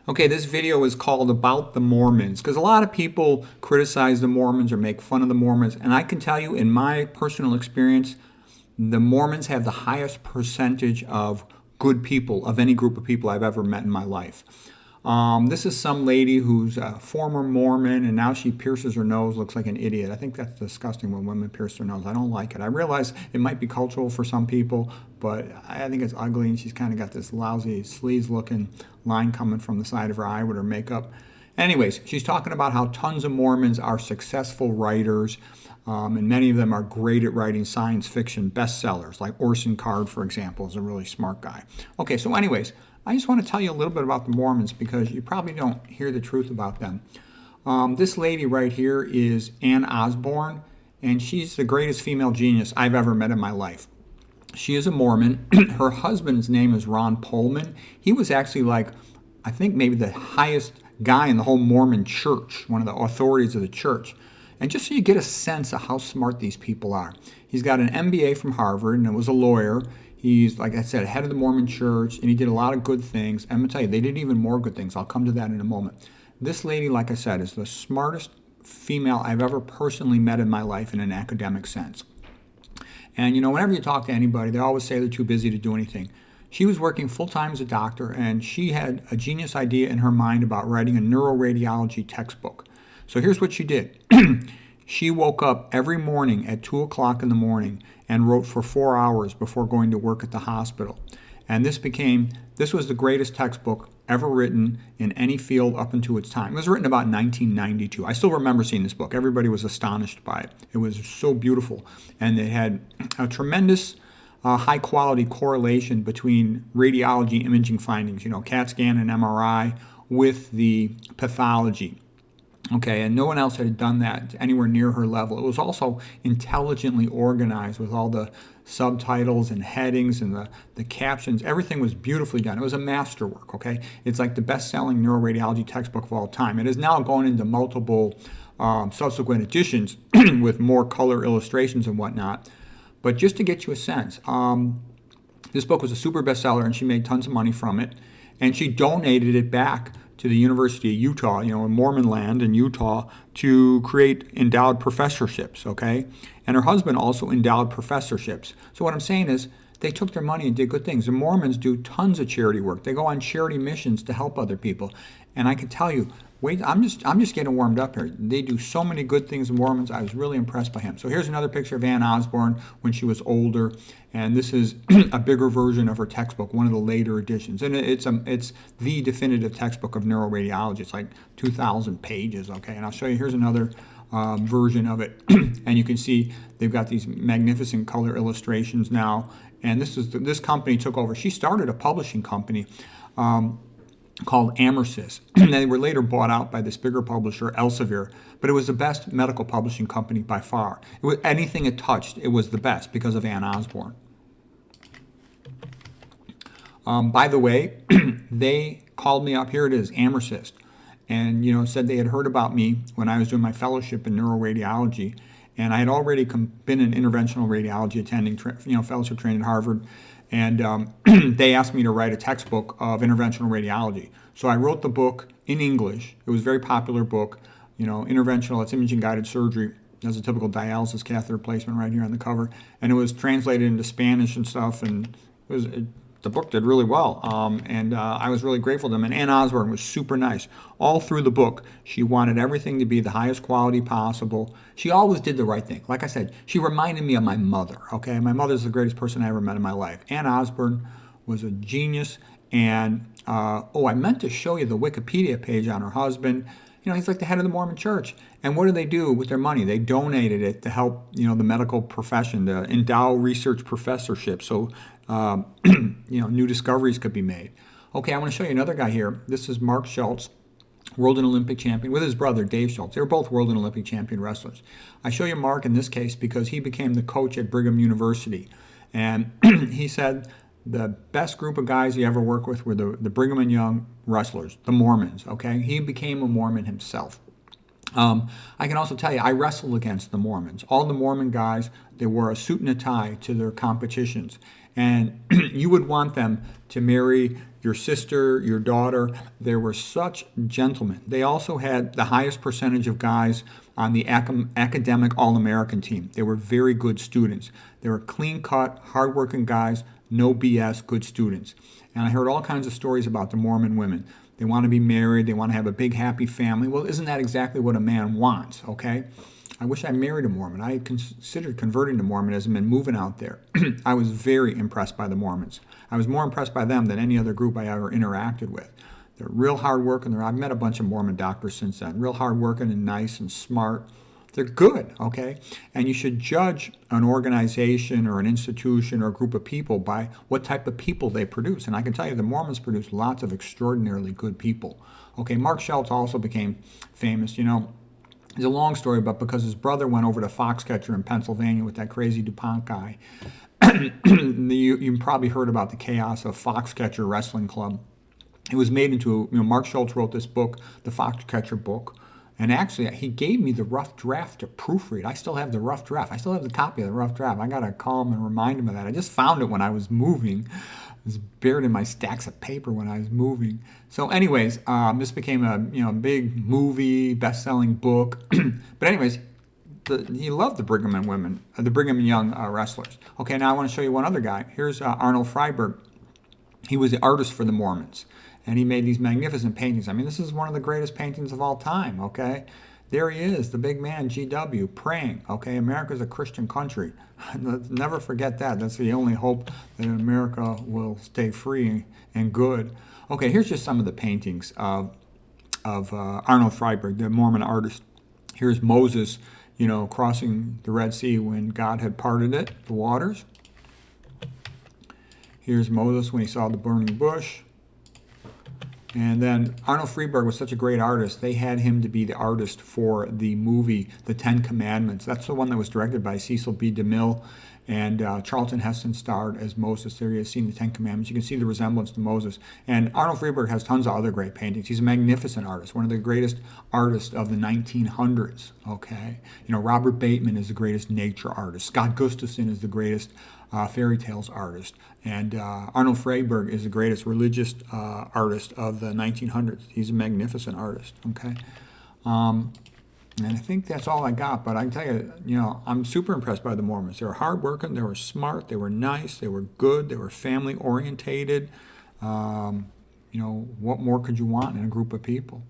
Okay, this video is called About the Mormons because a lot of people criticize the Mormons or make fun of the Mormons. And I can tell you, in my personal experience, the Mormons have the highest percentage of good people of any group of people I've ever met in my life. This is some lady who's a former Mormon and now she pierces her nose, looks like an idiot. I think that's disgusting when women pierce their nose. I don't like it. I realize it might be cultural for some people, but I think it's ugly, and she's kind of got this lousy sleaze looking line coming from the side of her eye with her makeup. Anyways, she's talking about how tons of Mormons are successful writers, and many of them are great at writing science fiction bestsellers, like Orson Card, for example, is a really smart guy. Okay, so anyways, I just want to tell you a little bit about the Mormons because you probably don't hear the truth about them. This lady right here is Osborn, and she's the greatest female genius I've ever met in my life. She is a Mormon. Her husband's name is Ron Polman. He was actually I think maybe the highest guy in the whole Mormon church, one of the authorities of the church. And just so you get a sense of how smart these people are, he's got an MBA from Harvard and was a lawyer. He's, like I said, head of the Mormon church, and he did a lot of good things. And I'm going to tell you, they did even more good things. I'll come to that in a moment. This lady, like I said, is the smartest female I've ever personally met in my life in an academic sense. And, whenever you talk to anybody, they always say they're too busy to do anything. She was working full-time as a doctor, and she had a genius idea in her mind about writing a neuroradiology textbook. So here's what she did. She woke up every morning at 2 o'clock in the morning and wrote for 4 hours before going to work at the hospital. And this was the greatest textbook ever written in any field up until its time. It was written about 1992. I still remember seeing this book. Everybody was astonished by it. It was so beautiful. And it had a tremendous high quality correlation between radiology imaging findings, CAT scan and MRI, with the pathology. Okay, and no one else had done that anywhere near her level. It was also intelligently organized with all the subtitles and headings and the captions. Everything was beautifully done. It was a masterwork, okay? It's like the best-selling neuroradiology textbook of all time. It has now gone into multiple subsequent editions with more color illustrations and whatnot. But just to get you a sense, this book was a super bestseller, and she made tons of money from it. And she donated it back to the University of Utah, in Mormon land in Utah, to create endowed professorships, okay? And her husband also endowed professorships. So what I'm saying is they took their money and did good things. The Mormons do tons of charity work. They go on charity missions to help other people. And I can tell you, I'm just getting warmed up here. They do so many good things, the Mormons. I was really impressed by him. So here's another picture of Osborn when she was older, and this is a bigger version of her textbook, one of the later editions. And it's the definitive textbook of neuroradiology. It's like 2,000 pages, okay? And I'll show you, here's another version of it. And you can see they've got these magnificent color illustrations now. And this company took over. She started a publishing company called Amirsys. They were later bought out by this bigger publisher, Elsevier, but it was the best medical publishing company by far. Anything it touched, it was the best because of Osborn. By the way, they called me up. Here it is, Amirsys, and said they had heard about me when I was doing my fellowship in neuroradiology, and I had already been in interventional radiology, attending fellowship training at Harvard. And they asked me to write a textbook of interventional radiology. So I wrote the book in English. It was a very popular book, interventional, it's imaging-guided surgery. There's a typical dialysis catheter placement right here on the cover. And it was translated into Spanish and stuff, and the book did really well. I was really grateful to them. And Ann Osborn was super nice. All through the book, she wanted everything to be the highest quality possible. She always did the right thing. Like I said, she reminded me of my mother, okay? My mother's the greatest person I ever met in my life. Ann Osborn was a genius. And, I meant to show you the Wikipedia page on her husband. He's like the head of the Mormon church. And what do they do with their money? They donated it to help, the medical profession, to endow research professorships so, new discoveries could be made. Okay, I want to show you another guy here. This is Mark Schultz, world and Olympic champion, with his brother, Dave Schultz. They were both world and Olympic champion wrestlers. I show you Mark in this case because he became the coach at Brigham University. And he said the best group of guys he ever worked with were the Brigham and Young wrestlers, the Mormons, okay? He became a Mormon himself. I can also tell you, I wrestled against the Mormons. All the Mormon guys, they wore a suit and a tie to their competitions. And you would want them to marry your sister, your daughter. They were such gentlemen. They also had the highest percentage of guys on the academic All-American team. They were very good students. They were clean-cut, hardworking guys, no BS, good students. And I heard all kinds of stories about the Mormon women. They want to be married. They want to have a big, happy family. Well, isn't that exactly what a man wants, okay? I wish I married a Mormon. I considered converting to Mormonism and moving out there. I was very impressed by the Mormons. I was more impressed by them than any other group I ever interacted with. They're real hardworking. I've met a bunch of Mormon doctors since then. Real hardworking and nice and smart. They're good, okay? And you should judge an organization or an institution or a group of people by what type of people they produce. And I can tell you the Mormons produce lots of extraordinarily good people. Okay, Mark Schultz also became famous. You know, it's a long story, but because his brother went over to Foxcatcher in Pennsylvania with that crazy DuPont guy, you probably heard about the chaos of Foxcatcher Wrestling Club. It was made into, Mark Schultz wrote this book, the Foxcatcher book, and actually he gave me the rough draft to proofread. I still have the rough draft. I still have the copy of the rough draft. I got to call him and remind him of that. I just found it when I was moving. It was buried in my stacks of paper when I was moving. So anyways, this became a big movie, best-selling book. But anyways, he loved the Brigham and women, the Brigham and Young wrestlers. Okay, now I want to show you one other guy. Here's Arnold Freiberg. He was the artist for the Mormons, and he made these magnificent paintings. I mean, this is one of the greatest paintings of all time, okay? There he is, the big man, GW, praying, okay? America's a Christian country. Let's never forget that. That's the only hope that America will stay free and good. Okay, here's just some of the paintings of Arnold Freiberg, the Mormon artist. Here's Moses, crossing the Red Sea when God had parted it, the waters. Here's Moses when he saw the burning bush. And then Arnold Freiberg was such a great artist, they had him to be the artist for the movie The Ten Commandments. That's the one that was directed by Cecil B. DeMille, and Charlton Heston starred as Moses. There you have seen The Ten Commandments. You can see the resemblance to Moses. And Arnold Freiberg has tons of other great paintings. He's a magnificent artist, one of the greatest artists of the 1900s, okay? Robert Bateman is the greatest nature artist. Scott Gustafson is the greatest fairy tales artist. And Arnold Freiberg is the greatest religious artist of the 1900s. He's a magnificent artist, okay? And I think that's all I got. But I can tell you, I'm super impressed by the Mormons. They were hardworking, they were smart, they were nice, they were good, they were family orientated. What more could you want in a group of people?